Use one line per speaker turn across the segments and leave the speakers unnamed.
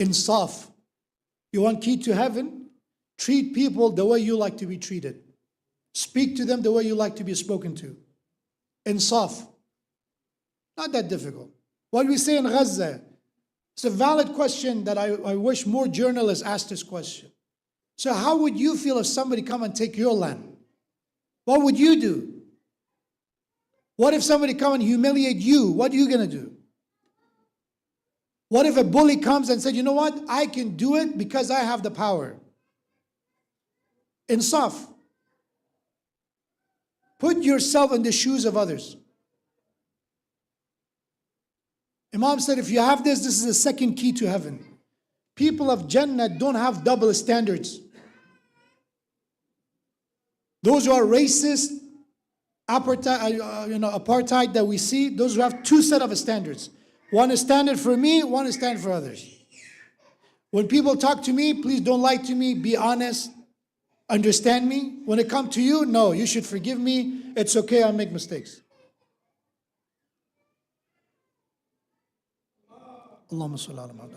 Insaf. You want key to heaven? Treat people the way you like to be treated. Speak to them the way you like to be spoken to. Insaf. Not that difficult. What we say in Gaza, it's a valid question that I wish more journalists asked this question. So how would you feel if somebody come and take your land? What would you do? What if somebody come and humiliate you? What are you going to do? What if a bully comes and said, you know what? I can do it because I have the power. Insaf. Put yourself in the shoes of others. Imam said, if you have this, this is the second key to heaven. People of Jannah don't have double standards. Those who are racist, apartheid that we see, those who have two set of standards. One is standard for me, one is standard for others. When people talk to me, please don't lie to me, be honest, understand me. When it comes to you, no, you should forgive me. It's okay, I make mistakes. Allahumma salli ala Muhammad.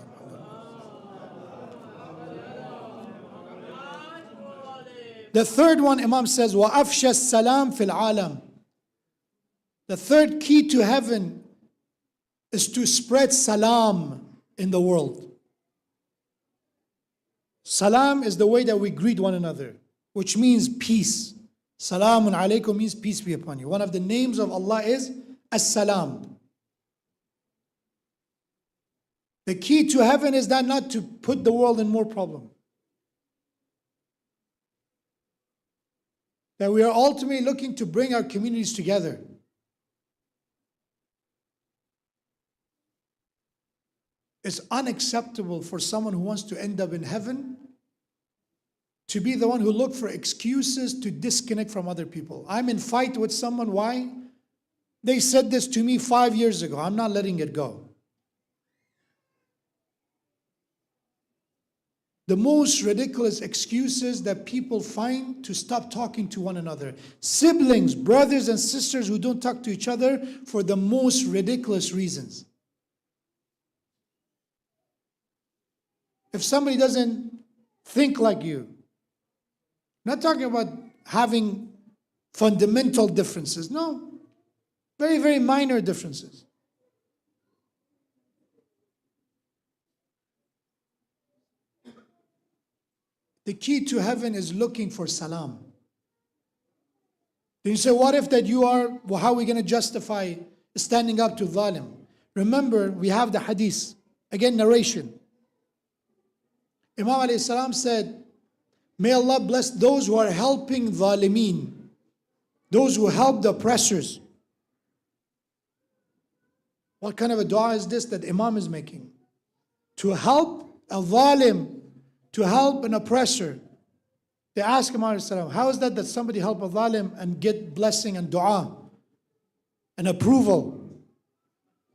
The third one, Imam says, وَأَفْشَى السَّلَامِ فِي الْعَالَمِ. The third key to heaven is to spread salam in the world. Salam is the way that we greet one another, which means peace. Salamun Alaykum means peace be upon you. One of the names of Allah is As-Salam. The key to heaven is that not to put the world in more problem. That we are ultimately looking to bring our communities together. It's unacceptable for someone who wants to end up in heaven to be the one who look for excuses to disconnect from other people. I'm in fight with someone. Why? They said this to me 5 years ago. I'm not letting it go. The most ridiculous excuses that people find to stop talking to one another. Siblings, brothers and sisters who don't talk to each other for the most ridiculous reasons. If somebody doesn't think like you, I'm not talking about having fundamental differences. No, very, very minor differences. The key to heaven is looking for salam. Then you say, what if that you are, well, how are we going to justify standing up to zalim? Remember, we have the hadith, again narration. Imam alayhi salam said, may Allah bless those who are helping zalimeen, those who help the oppressors. What kind of a dua is this that Imam is making? To help a zalim, to help an oppressor. They ask Imam alayhi salam, how is that somebody help a zalim and get blessing and dua and approval?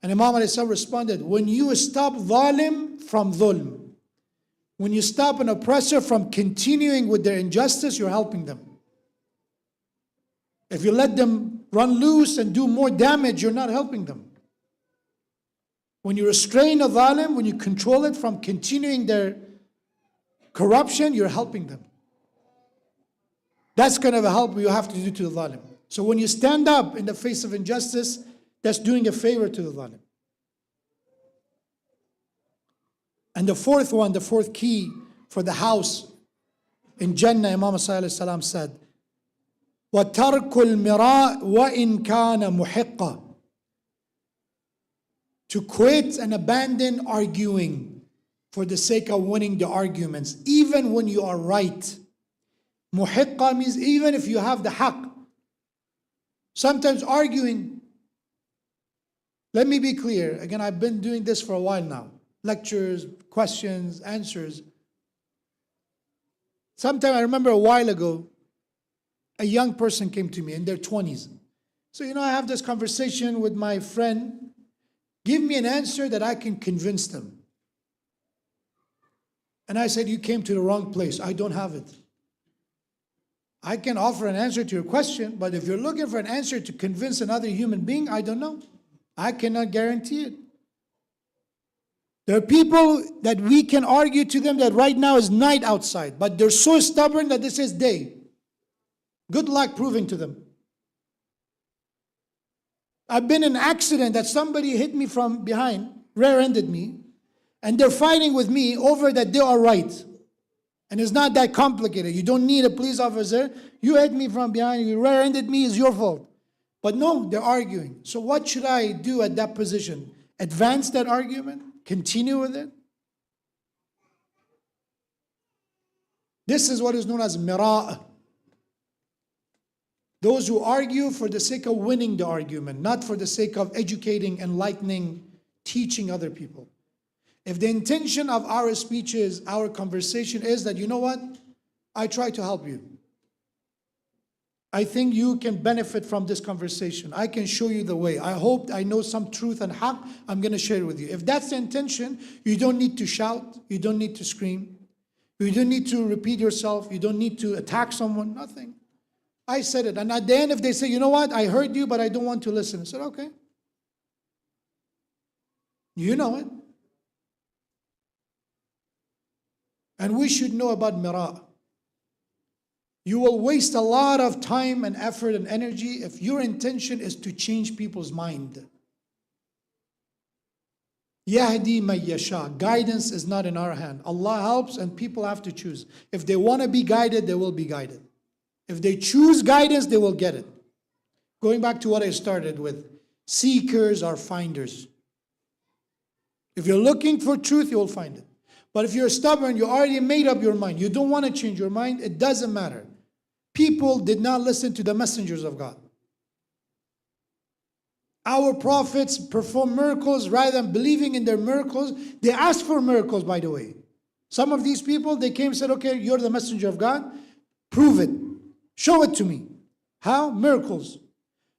And Imam alayhi salam responded, when you stop zalim from dhulm, when you stop an oppressor from continuing with their injustice, you're helping them. If you let them run loose and do more damage, you're not helping them. When you restrain a zalim, when you control it from continuing their corruption, you're helping them. That's kind of a help you have to do to the zalim. So when you stand up in the face of injustice, that's doing a favor to the zalim. And the fourth one, the fourth key for the house in Jannah, Imam Sallallahu said, وَتَرْكُ الْمِرَاءِ وَإِنْ كَانَ مُحِقًّا. To quit and abandon arguing for the sake of winning the arguments, even when you are right. Muhiqqa means even if you have the haqq. Sometimes arguing, let me be clear, again, I've been doing this for a while now. Lectures, questions, answers. Sometime I remember a while ago, a young person came to me in their 20s. So, I have this conversation with my friend. Give me an answer that I can convince them. And I said, you came to the wrong place. I don't have it. I can offer an answer to your question, but if you're looking for an answer to convince another human being, I don't know. I cannot guarantee it. There are people that we can argue to them that right now is night outside, but they're so stubborn that this is day. Good luck proving to them. I've been in an accident that somebody hit me from behind, rear-ended me, and they're fighting with me over that they are right. And it's not that complicated. You don't need a police officer. You hit me from behind, you rear-ended me, it's your fault. But no, they're arguing. So what should I do at that position? Advance that argument? Continue with it? This is what is known as mira'. Those who argue for the sake of winning the argument, not for the sake of educating, enlightening, teaching other people. If the intention of our speeches, our conversation is that, you know what, I try to help you. I think you can benefit from this conversation. I can show you the way. I hope I know some truth and haqq. I'm going to share it with you. If that's the intention, you don't need to shout. You don't need to scream. You don't need to repeat yourself. You don't need to attack someone. Nothing. I said it. And at the end, if they say, you know what, I heard you, but I don't want to listen. I said, okay. You know it. And we should know about mira'. You will waste a lot of time and effort and energy if your intention is to change people's mind. Yahdi man yasha. Guidance is not in our hand. Allah helps and people have to choose. If they want to be guided, they will be guided. If they choose guidance, they will get it. Going back to what I started with, seekers are finders. If you're looking for truth, you will find it. But if you're stubborn, you already made up your mind, you don't want to change your mind, it doesn't matter. People did not listen to the messengers of God. Our prophets perform miracles rather than believing in their miracles. They asked for miracles, by the way. Some of these people, they came and said, okay, you're the messenger of God. Prove it. Show it to me. How? Miracles.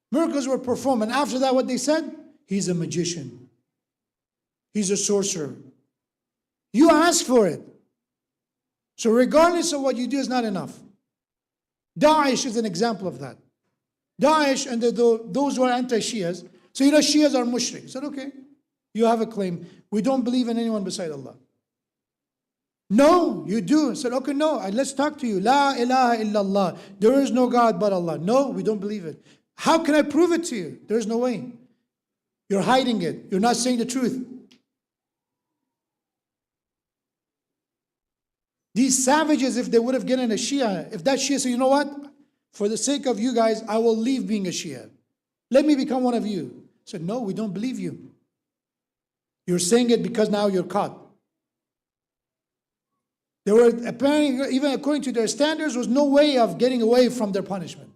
Miracles were performed. And after that, what they said? He's a magician. He's a sorcerer. You asked for it. So regardless of what you do is not enough. Daesh is an example of that. Daesh and those who are anti-Shias, so you know Shias are mushrik. I said, okay, you have a claim. We don't believe in anyone beside Allah. No, you do. I said, okay, no, let's talk to you. La ilaha illallah. There is no God but Allah. No, we don't believe it. How can I prove it to you? There's no way. You're hiding it. You're not saying the truth. These savages, if they would have gotten a Shia, if that Shia said, you know what? For the sake of you guys, I will leave being a Shia. Let me become one of you. I said, no, we don't believe you. You're saying it because now you're caught. There were apparently, even according to their standards, was no way of getting away from their punishment.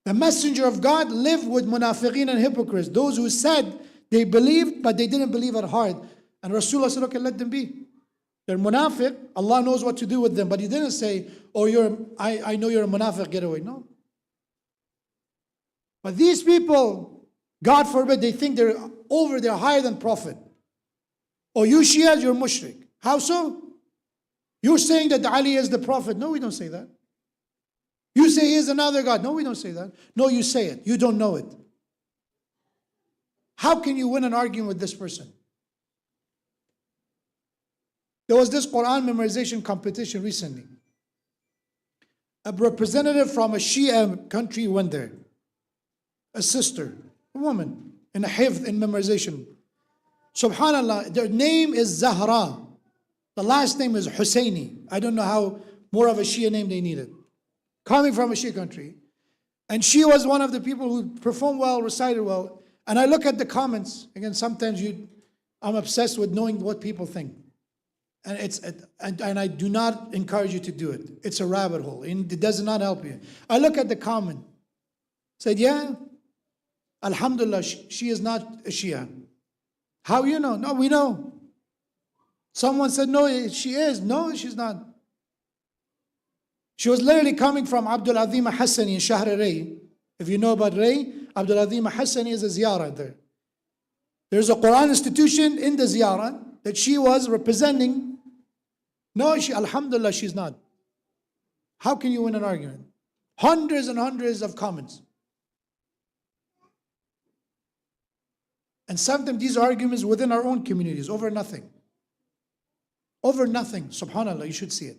The messenger of God lived with munafiqeen and hypocrites, those who said they believed, but they didn't believe at heart. And Rasulullah said, okay, let them be. They're munafiq, Allah knows what to do with them, but He didn't say, oh, I know you're a munafiq, get away. No. But these people, God forbid, they think they're higher than Prophet. Oh, you Shias, you're mushrik. How so? You're saying that Ali is the Prophet. No, we don't say that. You say He is another God. No, we don't say that. No, you say it. You don't know it. How can you win an argument with this person? There was this Quran memorization competition recently. A representative from a Shia country went there. A sister, a woman, in a hifz, in memorization. Subhanallah, their name is Zahra. The last name is Husseini. I don't know how more of a Shia name they needed. Coming from a Shia country. And she was one of the people who performed well, recited well. And I look at the comments. Again, sometimes I'm obsessed with knowing what people think. And I do not encourage you to do it. It's a rabbit hole. It does not help you. I look at the comment. Said, yeah, Alhamdulillah, she is not a Shia. How you know? No, we know. Someone said, no, she is. No, she's not. She was literally coming from Abdul Azim Hassani in Shahr Ray. If you know about Ray, Abdul Azim Hassani is a ziyarah there. There's a Quran institution in the ziyarah that she was representing. No, Alhamdulillah, she's not. How can you win an argument? Hundreds and hundreds of comments. And sometimes these arguments within our own communities over nothing. Over nothing. SubhanAllah, you should see it.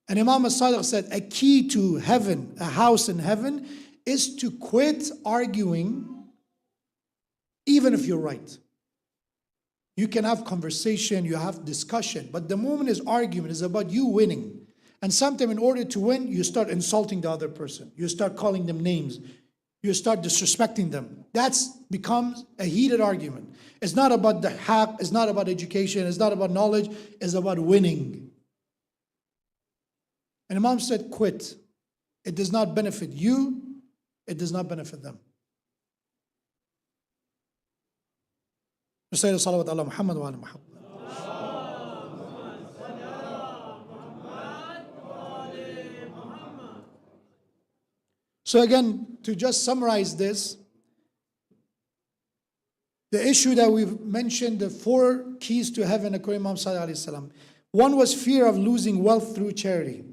And Imam as-Sadiq said, a key to heaven, a house in heaven, is to quit arguing even if you're right. You can have conversation, you have discussion, but the moment is argument, is about you winning. And sometimes in order to win, you start insulting the other person. You start calling them names. You start disrespecting them. That becomes a heated argument. It's not about the haqq, it's not about education, it's not about knowledge, it's about winning. And Imam said, quit. It does not benefit you, it does not benefit them. Say salawat ala Muhammad wa ala Muhammad. So again, to just summarize this, the issue that we've mentioned, the 4 keys to heaven according to Imam Sadiq alayhi salam. One was fear of losing wealth through charity.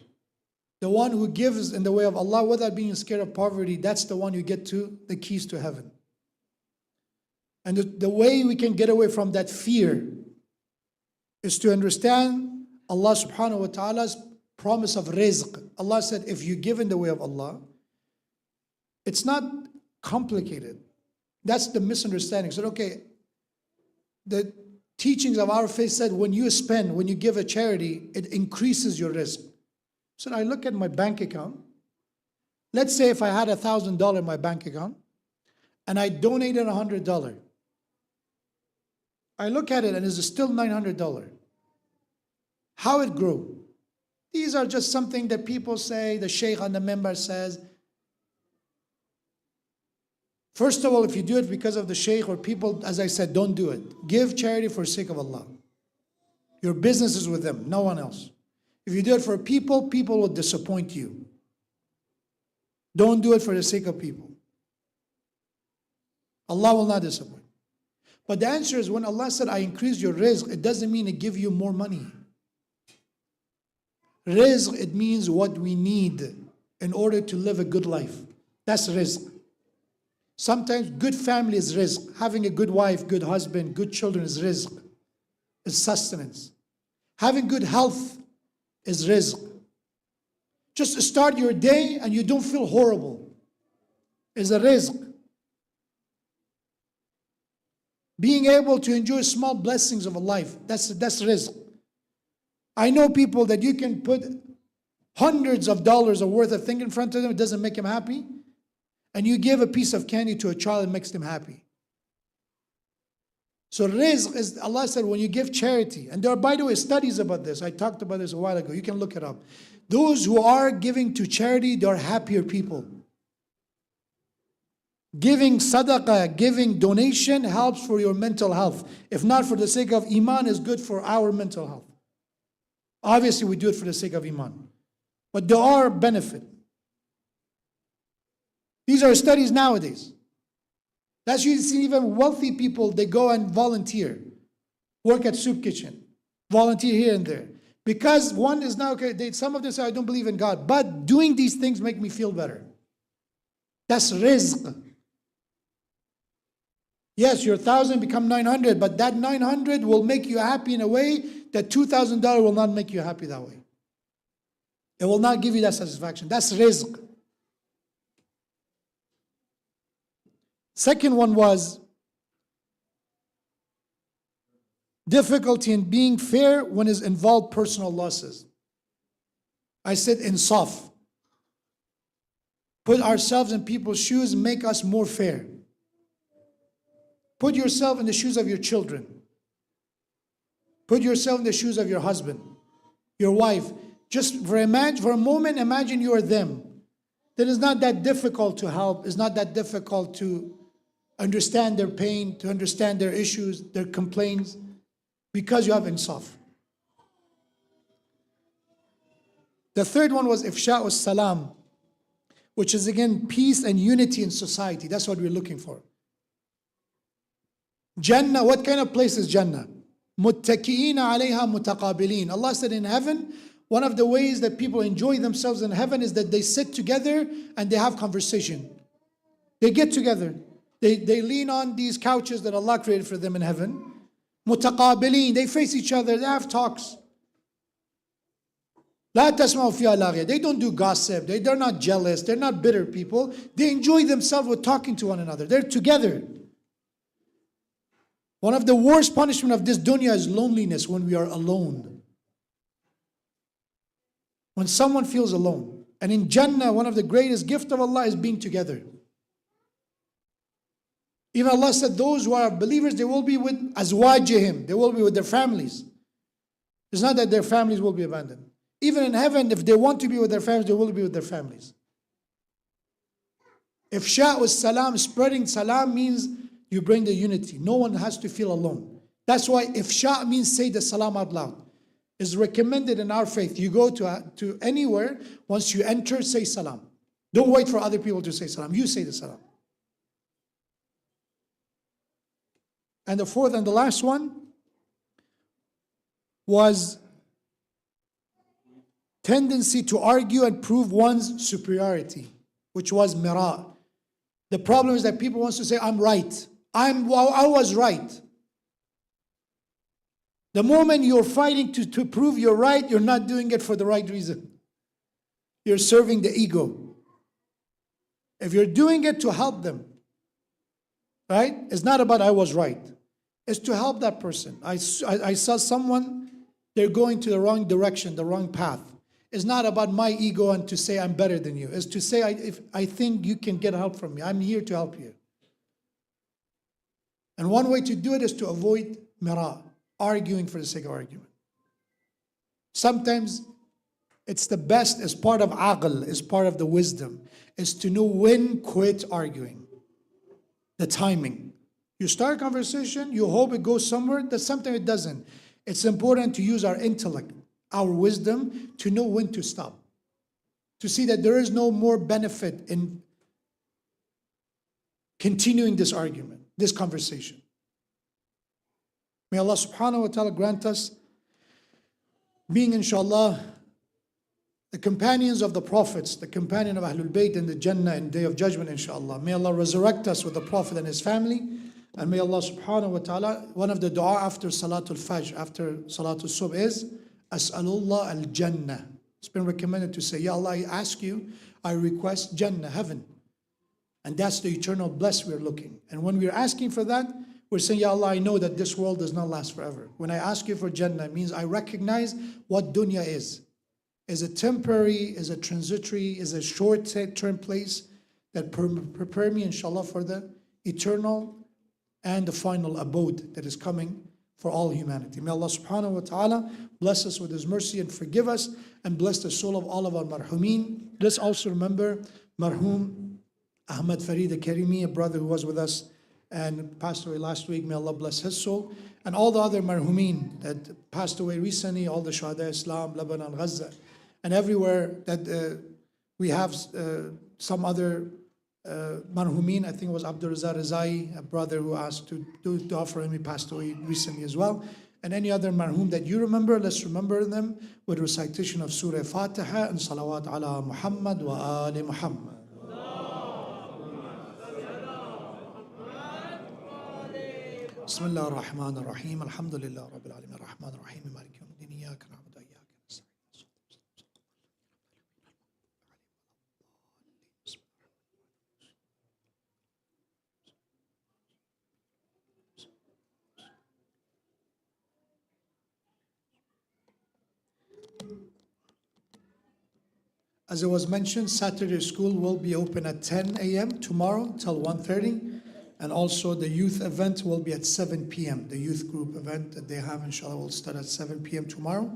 The one who gives in the way of Allah without being scared of poverty, that's the one you get to the keys to heaven. And the way we can get away from that fear is to understand Allah subhanahu wa ta'ala's promise of rizq. Allah said, if you give in the way of Allah, it's not complicated. That's the misunderstanding. So, okay, the teachings of our faith said when you spend, when you give a charity, it increases your rizq. So I look at my bank account. Let's say if I had $1,000 in my bank account and I donated $100. I look at it and it's still $900. How it grew? These are just something that people say, the sheikh on the member says. First of all, if you do it because of the sheikh or people, as I said, don't do it. Give charity for the sake of Allah. Your business is with them, no one else. If you do it for people, people will disappoint you. Don't do it for the sake of people. Allah will not disappoint. But the answer is when Allah said, I increase your rizq, it doesn't mean it give you more money. Rizq, it means what we need in order to live a good life. That's rizq. Sometimes good family is rizq. Having a good wife, good husband, good children is rizq. It's sustenance. Having good health is rizq. Just start your day and you don't feel horrible is a rizq. Being able to enjoy small blessings of a life, that's rizq. I know people that you can put hundreds of dollars of worth of thing in front of them, it doesn't make them happy. And you give a piece of candy to a child, it makes them happy. So rizq is, Allah said, when you give charity, and there are, by the way, studies about this. I talked about this a while ago. You can look it up. Those who are giving to charity, they are happier people. Giving sadaqah, giving donation helps for your mental health. If not for the sake of iman, is good for our mental health. Obviously, we do it for the sake of iman. But there are benefits. These are studies nowadays. That's you see even wealthy people, they go and volunteer. Work at soup kitchen. Volunteer here and there. Because one is now, okay, some of them say, I don't believe in God. But doing these things make me feel better. That's rizq. Yes, your 1,000 become 900, but that 900 will make you happy in a way that $2,000 will not make you happy that way. It will not give you that satisfaction. That's rizq. Second one was difficulty in being fair when is involved personal losses. I said insaf. Put ourselves in people's shoes and make us more fair. Put yourself in the shoes of your children. Put yourself in the shoes of your husband, your wife. Just for a moment, imagine you are them. Then it's not that difficult to help. It's not that difficult to understand their pain, to understand their issues, their complaints, because you have insaf. The third one was ifsha'us salam, which is again peace and unity in society. That's what we're looking for. Jannah, what kind of place is Jannah? Muttaki'ina alayha mutaqabilin. Allah said in heaven, one of the ways that people enjoy themselves in heaven is that they sit together and they have conversation. They get together. They lean on these couches that Allah created for them in heaven. Mutaqabilin, they face each other, they have talks. لا تسمعوا فيها لاغية. They don't do gossip, they're not jealous, they're not bitter people. They enjoy themselves with talking to one another. They're together. One of the worst punishment of this dunya is loneliness, when we are alone. When someone feels alone. And in Jannah, one of the greatest gifts of Allah is being together. Even Allah said those who are believers, they will be with azwajihim, they will be with their families. It's not that their families will be abandoned. Even in heaven, if they want to be with their families, they will be with their families. Ifsha was salam, spreading salam means you bring the unity. No one has to feel alone. That's why ifsha means say the salam out loud. It's recommended in our faith. You go to anywhere, once you enter, say salam. Don't wait for other people to say salam. You say the salam. And the fourth and the last one was tendency to argue and prove one's superiority, which was mira. The problem is that people want to say, I'm right. I was right. The moment you're fighting to prove you're right, you're not doing it for the right reason. You're serving the ego. If you're doing it to help them, right? It's not about I was right. It's to help that person. I saw someone, they're going to the wrong direction, the wrong path. It's not about my ego and to say I'm better than you. It's to say if I think you can get help from me. I'm here to help you. And one way to do it is to avoid mira, arguing for the sake of argument. Sometimes it's the best as part of aql, as part of the wisdom, is to know when quit arguing. The timing. You start a conversation, you hope it goes somewhere, that sometimes it doesn't. It's important to use our intellect, our wisdom, to know when to stop. To see that there is no more benefit in continuing this argument, this conversation. May Allah subhanahu wa ta'ala grant us being, inshallah, the companions of the prophets, the companion of Ahlul Bayt in the Jannah in Day of Judgment, inshallah. May Allah resurrect us with the Prophet and his family. And may Allah subhanahu wa ta'ala, one of the dua after Salatul Fajr, after Salatul Subh is, As'alullah al-Jannah. It's been recommended to say, Ya Allah, I ask you, I request Jannah, heaven. And that's the eternal bliss we're looking. And when we're asking for that, we're saying, Ya Allah, I know that this world does not last forever. When I ask you for Jannah, it means I recognize what dunya is. Is it temporary, is it transitory, is it a short-term place that prepare me, inshallah, for the eternal and the final abode that is coming for all humanity. May Allah subhanahu wa ta'ala bless us with His mercy and forgive us and bless the soul of all of our marhumeen. Let's also remember marhum Ahmed Farid al-Karimi, a brother who was with us and passed away last week. May Allah bless his soul. And all the other marhumeen that passed away recently, all the Shuhada Islam, Lebanon, Gaza, and everywhere that we have some other marhumeen. I think it was Abdul Razak Rizai, a brother who asked to do dua for him. He passed away recently as well. And any other marhum that you remember, let's remember them with recitation of Surah Fatiha and Salawat ala Muhammad wa Ali Muhammad. بسم الله الرحمن الرحيم الحمد لله رب العالمين الرحمن الرحيم مالك يوم الدين إياك نعبد وإياك نستعين. As it was mentioned, Saturday school will be open at 10 a.m. tomorrow till 1:30. And also the youth event will be at 7 p.m. The youth group event that they have, inshallah, will start at 7 p.m. tomorrow.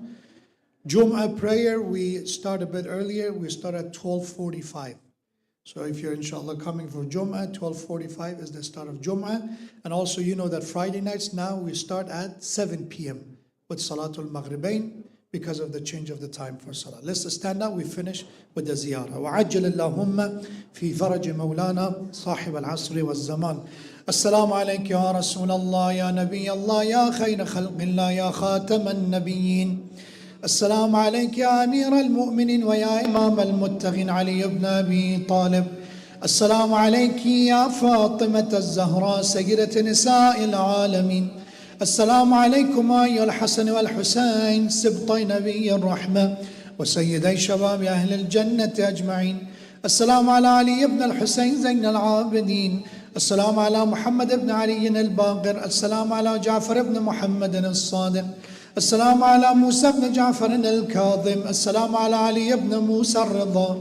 Jum'ah prayer, we start a bit earlier. We start at 12:45. So if you're, inshallah, coming for Jum'ah, 12:45 is the start of Jum'ah. And also, you know that Friday nights now we start at 7 p.m. with Salatul Maghribain because of the change of the time for Salah. Let's stand up. We finish with the ziyarah. وَعَجِّلِ اللَّهُمَّ فِي فَرَجِ مَوْلَانَا صَاحِبَ الْعَصْرِ وَالزَّمَانِ السلام عليك يا رسول الله يا نبي الله يا خير خلق الله يا خاتم النبيين السلام عليك يا أمير المؤمنين ويا إمام المتقين علي بن أبي طالب السلام عليك يا فاطمة الزهراء سيدة نساء العالمين. السلام عليكم أيها الحسن والحسين سبطي نبي الرحمة وسيدي شباب أهل الجنة أجمعين. السلام على علي بن الحسين زين العابدين. السلام على محمد بن علي الباقر. السلام على جعفر بن محمد الصادق. السلام على موسى بن جعفر الكاظم. السلام على علي بن موسى الرضا.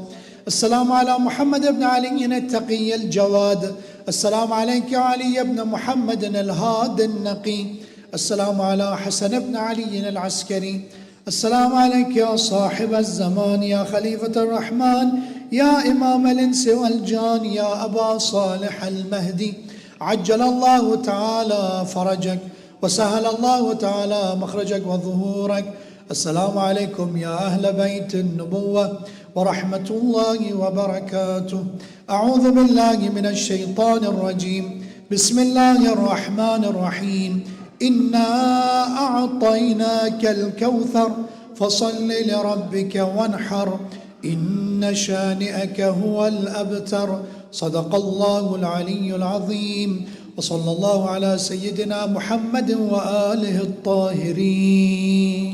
السلام على محمد بن علي التقي الجواد. السلام عليك يا علي بن محمد الهادي النقي. السلام على حسن بن علي العسكري. السلام عليك يا صاحب الزمان يا خليفة الرحمن يا إمام الإنس والجان يا أبا صالح المهدي. عجل الله تعالى فرجك وسهل الله تعالى مخرجك وظهورك. السلام عليكم يا أهل بيت النبوة ورحمة الله وبركاته. أعوذ بالله من الشيطان الرجيم. بسم الله الرحمن الرحيم. إنا أعطيناك الكوثر فصل لربك وانحر إن شانئك هو الأبتر. صدق الله العلي العظيم وصلى الله على سيدنا محمد وآله الطاهرين.